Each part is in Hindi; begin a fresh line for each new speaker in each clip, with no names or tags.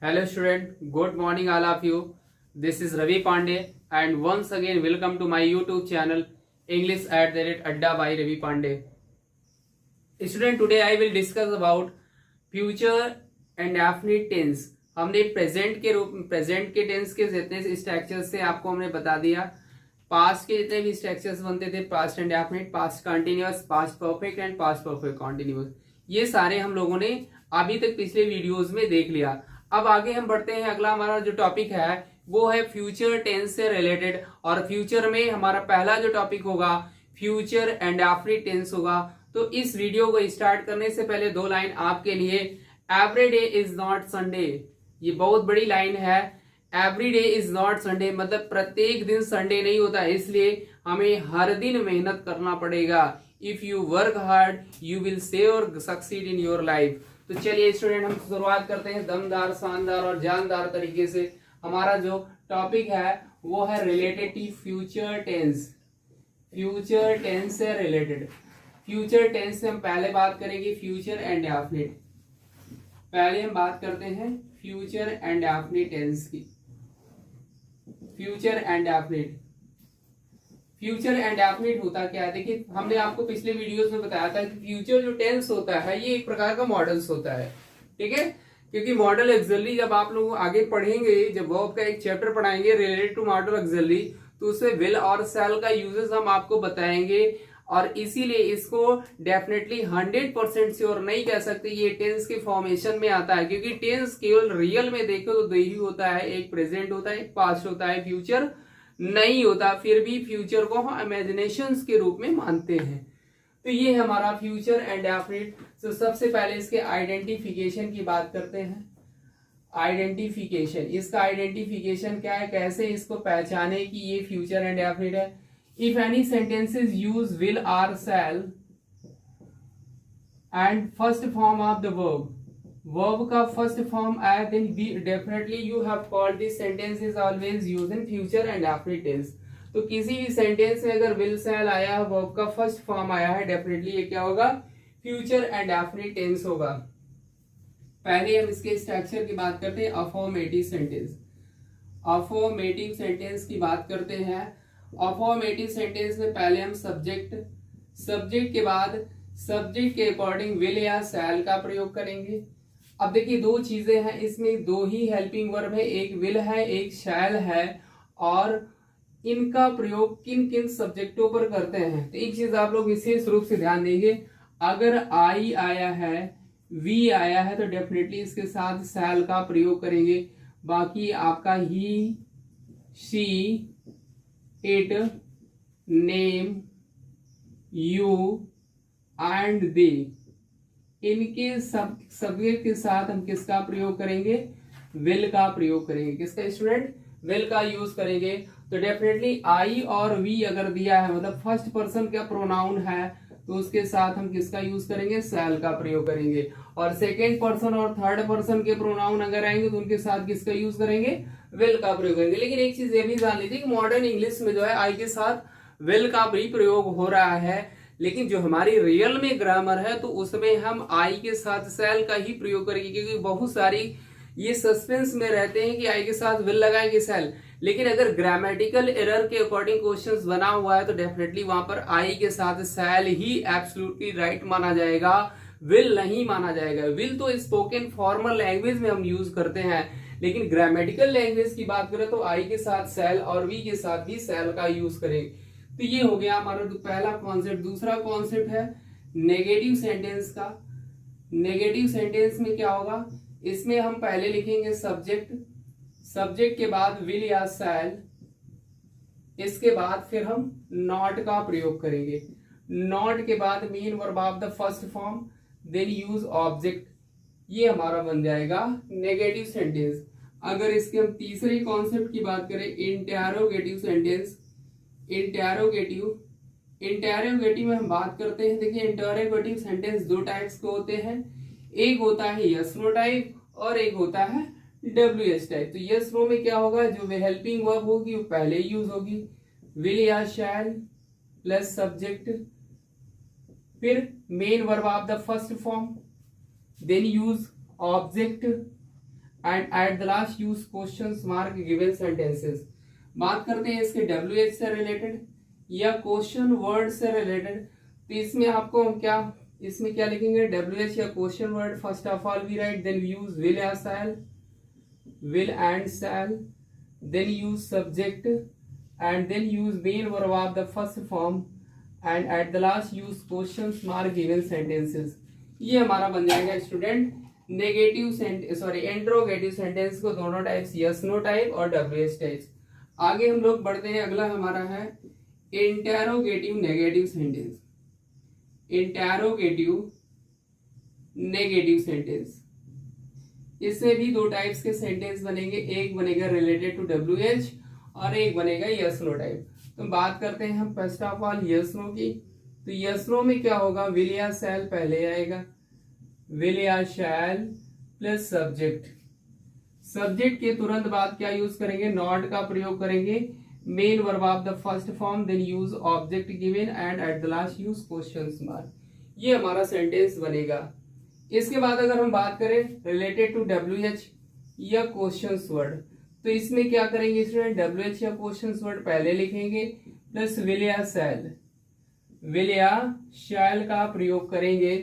Hello student, good morning all of you. This is Ravi Pandey and once again welcome to my YouTube channel English at the rate Adda by Ravi Pandey. Student, today I will discuss about future and definite tense. हमने प्रेजेंट के टेंस के जितने स्ट्रक्चर्स से आपको हमने बता दिया। पास्ट के जितने भी स्ट्रक्चर्स बनते थे, past and definite, past continuous, past perfect and past perfect continuous, ये सारे हम लोगों ने अभी तक पिछले वीडियोस में देख लिया। अब आगे हम बढ़ते हैं। अगला हमारा जो टॉपिक है वो है फ्यूचर टेंस से रिलेटेड, और फ्यूचर में हमारा पहला जो टॉपिक होगा फ्यूचर एंड डेफिनेट टेंस होगा। तो इस वीडियो को स्टार्ट करने से पहले दो लाइन आपके लिए। Every day is not Sunday, ये बहुत बड़ी लाइन है। Every day is not Sunday मतलब प्रत्येक दिन संडे नहीं होता, इसलिए हमें हर दिन मेहनत करना पड़ेगा। If you work hard you will save और सक्सीड इन योर लाइफ। तो चलिए स्टूडेंट, हम शुरुआत करते हैं दमदार, शानदार और जानदार तरीके से। हमारा जो टॉपिक है वो है related to future tense. Future tense से रिलेटेड, फ्यूचर टेंस से हम पहले बात करेंगे फ्यूचर एंड डेफिनिट। पहले हम बात करते हैं फ्यूचर एंड डेफिनिट टेंस की। Future and definite, future and definite होता क्या है? देखिए, हमने आपको पिछले वीडियोस में बताया था कि फ्यूचर जो टेंस होता है ये एक प्रकार का मॉडल्स होता है, ठीक है। क्योंकि मॉडल एक्सली जब आप लोग आगे पढ़ेंगे, जब वर्ब का एक चैप्टर पढ़ाएंगे रिलेटेड टू मॉडल एक्सली, तो उसमें विल और शैल का यूजेस हम आपको बताएंगे। और इसीलिए इसको डेफिनेटली 100% श्योर नहीं कह सकते ये टेंस के फॉर्मेशन में आता है, क्योंकि टेंस केवल रियल में देखो तो दो ही होता है, एक प्रेजेंट होता है, एक पास्ट होता है, फ्यूचर नहीं होता। फिर भी फ्यूचर को हम इमेजिनेशंस के रूप में मानते हैं। तो ये हमारा फ्यूचर एंड डेफिनिट। तो सबसे पहले इसके आइडेंटिफिकेशन की बात करते हैं। आइडेंटिफिकेशन, इसका आइडेंटिफिकेशन क्या है, कैसे इसको पहचाने कि ये फ्यूचर एंड डेफिनिट है। If any sentences use will or shall and first form of the verb का फर्स्ट फॉर्म आया, then definitely you have called this sentence is always used in future and definite tense. तो किसी भी सेंटेंस में अगर विल शैल आया है, वर्ब का फर्स्ट फॉर्म आया है, डेफिनेटली ये क्या होगा, फ्यूचर एंड डेफिनिट टेंस होगा। पहले हम इसके स्ट्रक्चर की बात करते हैं। अफर्मेटिव सेंटेंस, अफर्मेटिव सेंटेंस की बात करते हैं। अफर्मेटिव सेंटेंस में पहले हम सब्जेक्ट, सब्जेक्ट के बाद सब्जेक्ट के अकॉर्डिंग विल या शैल का प्रयोग करेंगे। अब देखिए, दो चीजें हैं इसमें, दो ही हेल्पिंग वर्ब है, एक विल है एक शैल है, और इनका प्रयोग किन किन सब्जेक्टों पर करते हैं। तो एक चीज आप लोग विशेष रूप से ध्यान देंगे, अगर आई आया है, वी आया है, तो डेफिनेटली इसके साथ शैल का प्रयोग करेंगे। बाकी आपका he, she, it, name, you and they, इनके सब्जेक्ट के साथ हम किसका प्रयोग करेंगे, विल का प्रयोग करेंगे। किसका स्टूडेंट, विल का यूज करेंगे। तो डेफिनेटली आई और वी अगर दिया है, मतलब फर्स्ट पर्सन का प्रोनाउन है, तो उसके साथ हम किसका यूज करेंगे, शैल का प्रयोग करेंगे। और सेकेंड पर्सन और थर्ड पर्सन के प्रोनाउन अगर आएंगे तो उनके साथ किसका यूज करेंगे, विल का प्रयोग करेंगे। लेकिन एक चीज ये भी जान लीजिए कि मॉडर्न इंग्लिश में जो है आई के साथ विल का भी प्रयोग हो रहा है, लेकिन जो हमारी रियल में ग्रामर है तो उसमें हम आई के साथ शैल का ही प्रयोग करेंगे, क्योंकि बहुत सारी ये सस्पेंस में रहते हैं कि आई के साथ विल लगाएंगे शैल। लेकिन अगर ग्रामेटिकल एरर के अकॉर्डिंग क्वेश्चंस बना हुआ है तो डेफिनेटली वहां पर आई के साथ शैल ही एब्सोल्युटली राइट माना जाएगा, विल नहीं माना जाएगा। विल तो स्पोकन फॉर्मल लैंग्वेज में हम यूज करते हैं, लेकिन ग्रामेटिकल लैंग्वेज की बात करें तो आई के साथ शैल और वी के साथ भी शैल का यूज करेंगे। तो ये हो गया हमारा पहला कॉन्सेप्ट। दूसरा कॉन्सेप्ट है नेगेटिव सेंटेंस का। नेगेटिव सेंटेंस में क्या होगा, इसमें हम पहले लिखेंगे सब्जेक्ट, सब्जेक्ट के बाद विल या शैल, इसके बाद फिर हम नॉट का प्रयोग करेंगे। नॉट के बाद main verb of the first form, then use object. ये हमारा बन जाएगा नेगेटिव सेंटेंस। अगर इसके हम तीसरे कॉन्सेप्ट की बात करें, इंटेरोगेटिव सेंटेंस। इंटेरोगेटिव, इंटेरोगेटिव में हम बात करते हैं। देखिए, इंटेरोगेटिव सेंटेंस दो टाइप्स के होते हैं, एक होता है यस नो टाइप और एक होता है WH टाइप। तो यस नो में क्या होगा, जो हेल्पिंग वर्ब होगी वो पहले यूज होगी, विल या शैल प्लस सब्जेक्ट, फिर main verb of the first form, then use object and at the last use question mark given sentences. बात करते हैं इसके WH से रिलेटेड या क्वेश्चन वर्ड से रिलेटेड। तो इसमें आपको इसमें क्या लिखेंगे, WH या question word. First of all we write, then use will या shall, will and shall, then use subject and then use main verb of the first form and at the last use questions mark given sentences। ये हमारा बन जाएगा स्टूडेंट नेगेटिव इंट्रोगेटिव सेंटेंस को दोनों टाइप्स, यस नो टाइप और WH टाइप्स। आगे हम लोग बढ़ते हैं, अगला हमारा है interrogative negative sentence. Interrogative negative sentence, इससे भी दो टाइप्स के सेंटेंस बनेंगे, एक बनेगा रिलेटेड टू WH और एक बनेगा यस नो टाइप। तो बात करते हैं हम first of all yes no की। तो यस नो में क्या होगा, विल या शैल पहले आएगा, विल या शैल प्लस सब्जेक्ट। सब्जेक्ट के तुरंत बाद क्या यूज करेंगे, नॉट का प्रयोग करेंगे, main verb of the first form, then use object given and at the last use question mark. ये हमारा सेंटेंस बनेगा। इसके बाद अगर हम बात करें रिलेटेड टू WH या क्वेश्चंस वर्ड, तो इसमें क्या करेंगे स्टूडेंट, WH या क्वेश्चंस वर्ड पहले लिखेंगे प्लस विल या शैल, विल या शैल का प्रयोग करेंगे,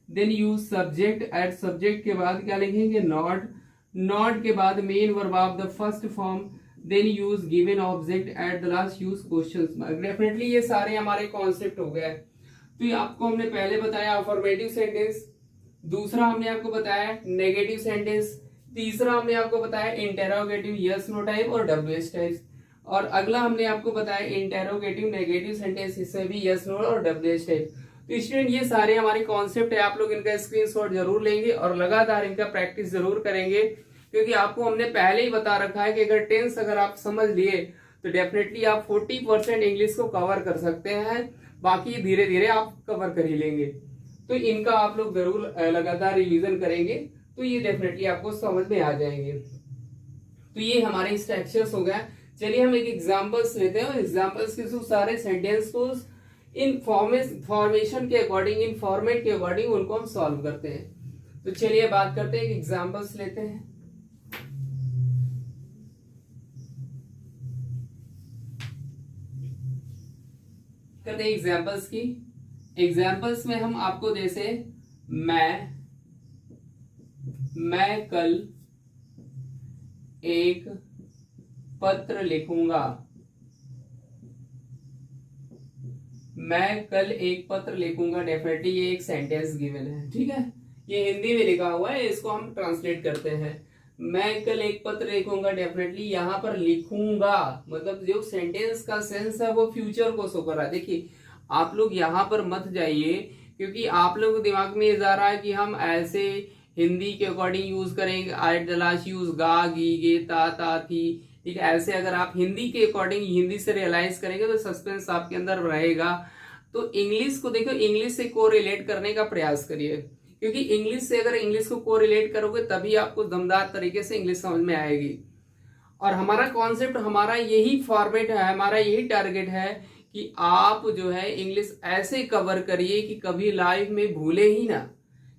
then use subject, at subject के बाद क्या लिखेंगे, नॉट, नॉट के बाद main verb of the first form, then use given object, at the last use questions mark. Definitely ये सारे हमारे कॉन्सेप्ट हो गए। तो ये आपको हमने पहले बताया अफर्मेटिव सेंटेंस, दूसरा हमने आपको बताया नेगेटिव सेंटेंस, तीसरा हमने आपको बताया इंटेरोगेटिव यस नो टाइप और WH टाइप्स, और अगला हमने आपको बताया इंटेरोगेटिव नेगेटिव सेंटेंस, इससे भी यस नो और WH टाइप। तो स्टूडेंट ये सारे हमारे कॉन्सेप्ट है, आप लोग इनका स्क्रीनशॉट जरूर लेंगे और लगातार इनका प्रैक्टिस जरूर करेंगे, क्योंकि आपको हमने पहले ही बता रखा है कि अगर टेंस अगर आप समझ लिए तो डेफिनेटली आप 40% इंग्लिश को कवर कर सकते हैं, बाकी धीरे धीरे आप कवर कर ही लेंगे। तो इनका आप लोग जरूर लगातार रिवीजन करेंगे तो ये डेफिनेटली आपको समझ में आ जाएंगे। तो ये हमारे स्ट्रक्चर्स हो गया। चलिए हम एक एग्जांपल्स लेते हैं और एग्जांपल्स के थ्रू सारे सेंटेंस को इन फॉर्मेशन के अकॉर्डिंग, इन फॉर्मेट के अकॉर्डिंग उनको हम सॉल्व करते हैं। तो चलिए बात करते हैं, एग्जांपल्स लेते हैं। करते हैं एग्जांपल्स की। एग्जाम्पल्स में हम आपको जैसे मैं कल एक पत्र लिखूंगा, मैं कल एक पत्र लिखूंगा, डेफिनेटली ये एक सेंटेंस गिवन है, ठीक है, ये हिंदी में लिखा हुआ है, इसको हम ट्रांसलेट करते हैं। मैं कल एक पत्र लिखूंगा, डेफिनेटली यहाँ पर लिखूंगा मतलब जो सेंटेंस का सेंस है वो फ्यूचर को शो कर रहा है। देखिए आप लोग यहाँ पर मत जाइए, क्योंकि आप लोग के दिमाग में ये जा रहा है कि हम ऐसे हिंदी के अकॉर्डिंग यूज करेंगे, एट द लास्ट यूज गा गी गे ता थी, ठीक है। ऐसे अगर आप हिंदी के अकॉर्डिंग हिंदी से रियलाइज करेंगे तो सस्पेंस आपके अंदर रहेगा। तो इंग्लिश को देखो, इंग्लिश से को रिलेट करने का प्रयास करिए, क्योंकि इंग्लिश से अगर इंग्लिश को को रिलेट करोगे तभी आपको दमदार तरीके से इंग्लिश समझ में आएगी। और हमारा कॉन्सेप्ट, हमारा यही फॉर्मेट है, हमारा यही टारगेट है कि आप जो है इंग्लिश ऐसे कवर करिए कि कभी लाइफ में भूले ही ना।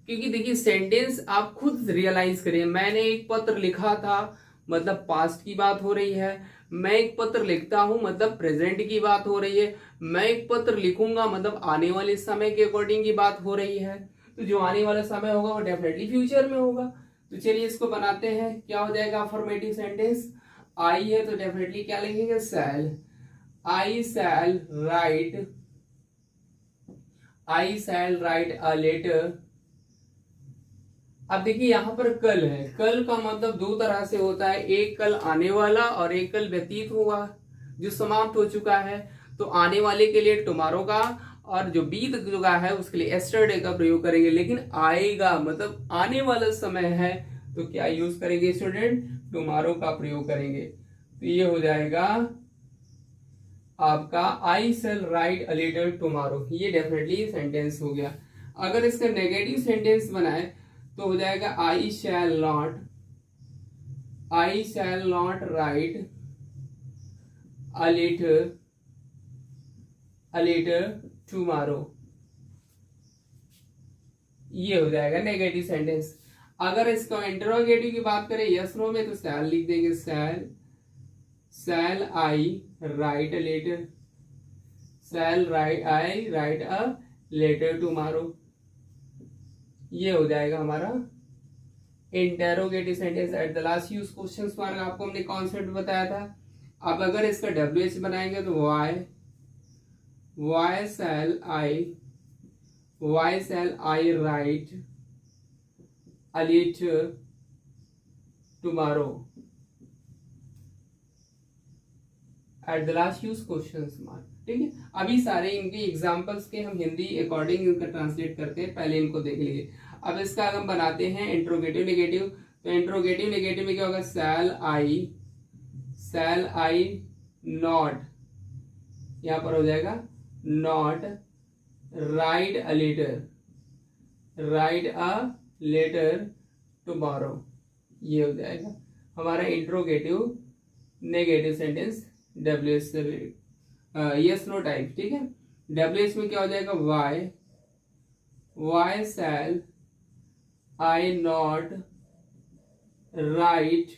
क्योंकि देखिए सेंटेंस आप खुद रियलाइज करिए, मैंने एक पत्र लिखा था मतलब पास्ट की बात हो रही है, मैं एक पत्र लिखता हूं मतलब प्रेजेंट की बात हो रही है, मैं एक पत्र लिखूंगा मतलब आने वाले समय के अकॉर्डिंग की बात हो रही है। तो जो आने वाला समय होगा वो डेफिनेटली फ्यूचर में होगा। तो चलिए इसको बनाते हैं, क्या हो जाएगा अफर्मेटिव सेंटेंस, आई है तो डेफिनेटली क्या लिखेंगे, शैल, I shall write a letter। अब देखिए यहां पर कल है, कल का मतलब दो तरह से होता है, एक कल आने वाला और एक कल व्यतीत हुआ जो समाप्त हो चुका है। तो आने वाले के लिए टुमारो का और जो बीत चुका है उसके लिए एस्टरडे का प्रयोग करेंगे। लेकिन आएगा मतलब आने वाला समय है तो क्या यूज करेंगे स्टूडेंट, टुमारो का प्रयोग करेंगे। तो ये हो जाएगा आपका आई shall write a letter tomorrow, ये डेफिनेटली सेंटेंस हो गया। अगर इसका नेगेटिव सेंटेंस बनाए तो हो जाएगा I shall not write a letter tomorrow, ये हो जाएगा नेगेटिव सेंटेंस। अगर इसका इंटरोगेटिव की बात करें यस नो में, तो शैल लिख देंगे, shall I write a letter, shall I write a letter tomorrow. ये हो जाएगा हमारा interrogative sentence. At the last use question mark आपको हमने कॉन्सेप्ट बताया था। अब अगर इसका WH बनाएंगे तो why shall I write a letter tomorrow. At the last use question mark. ठीक है, अभी सारे इनके एग्जांपल्स के हम हिंदी अकॉर्डिंग इनका ट्रांसलेट करते हैं, पहले इनको देख लीजिए। अब इसका हम बनाते हैं इंट्रोगेटिव नेगेटिव। तो इंट्रोगेटिव नेगेटिव में क्या होगा, शैल आई नॉट, यहां पर हो जाएगा not write a letter tomorrow. ये हो जाएगा हमारा इंट्रोगेटिव नेगेटिव सेंटेंस WH से यस नो टाइप। ठीक है, WH में क्या हो जाएगा, why shall I not write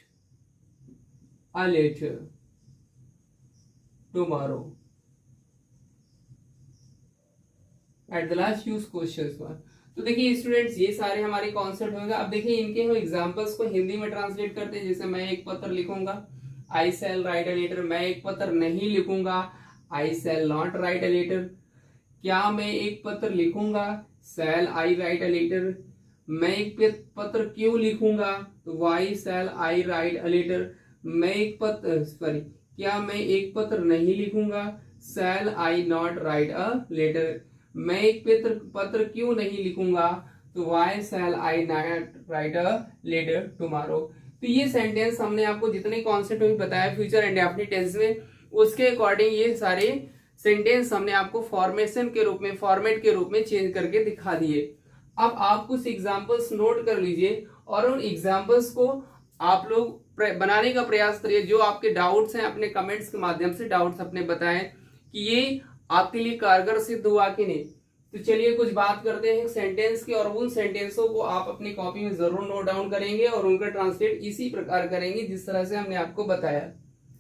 a letter tomorrow. At the last use questions mark. तो देखिए स्टूडेंट्स, ये सारे हमारे कॉन्सेप्ट होंगे। अब देखिए इनके हम एग्जांपल्स को हिंदी में ट्रांसलेट करते हैं। जैसे मैं एक पत्र लिखूंगा, I shall write a letter. मैं एक पत्र नहीं लिखूंगा, I shall not write a letter. क्या मैं एक पत्र लिखूंगा, shall I write a letter. मैं एक पत्र क्यों लिखूंगा, तो why shall I write a letter. मैं एक पत्र क्या मैं एक पत्र नहीं लिखूंगा, shall I not write a letter. मैं एक पत्र क्यों नहीं लिखूंगा, तो why shall I not write a letter tomorrow. तो ये सेंटेंस हमने आपको जितने कॉन्सेप्ट भी बताया फ्यूचर एंड डेफिनिट टेंस में, उसके अकॉर्डिंग ये सारे सेंटेंस हमने आपको फॉर्मेशन के रूप में, फॉर्मेट के रूप में चेंज करके दिखा दिए। अब आप कुछ एग्जांपल्स नोट कर लीजिए और उन एग्जांपल्स को आप लोग बनाने का प्रयास करिए। जो आपके डाउट्स हैं अपने कमेंट्स के माध्यम से डाउट्स अपने बताएं कि ये आपके लिए कारगर सिद्ध हुआ कि नहीं। तो चलिए कुछ बात करते हैं सेंटेंस की, और उन सेंटेंसों को आप अपनी कॉपी में जरूर नोट डाउन करेंगे और उनका ट्रांसलेट इसी प्रकार करेंगे जिस तरह से हमने आपको बताया।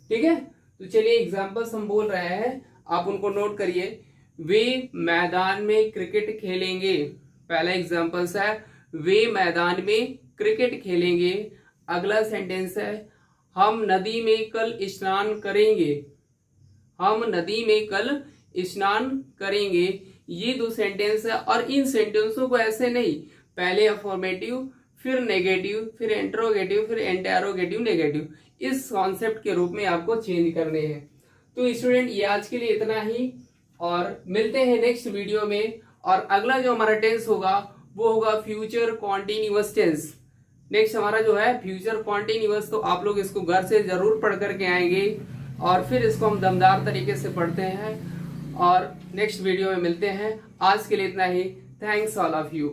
ठीक है, तो चलिए एग्जांपल्स हम बोल रहे हैं, आप उनको नोट करिए। वे मैदान में क्रिकेट खेलेंगे। पहला एग्जांपल्स है, वे मैदान में क्रिकेट खेलेंगे। अगला सेंटेंस है, हम नदी में कल स्नान करेंगे। हम नदी में कल स्नान करेंगे। ये दो सेंटेंस है, और इन सेंटेंसों को ऐसे नहीं, पहले अफर्मेटिव, फिर नेगेटिव, फिर इंट्रोगेटिव, फिर इंटेरोगेटिव नेगेटिव, इस कॉन्सेप्ट के रूप में आपको चेंज करने हैं। तो स्टूडेंट ये आज के लिए इतना ही, और मिलते हैं नेक्स्ट वीडियो में। और अगला जो हमारा टेंस होगा वो होगा फ्यूचर कॉन्टिन्यूअस टेंस। नेक्स्ट हमारा जो है फ्यूचर कॉन्टिन्यूअस, तो आप लोग इसको घर से जरूर पढ़ करके आएंगे और फिर इसको हम दमदार तरीके से पढ़ते हैं और नेक्स्ट वीडियो में मिलते हैं। आज के लिए इतना ही। Thanks all of you.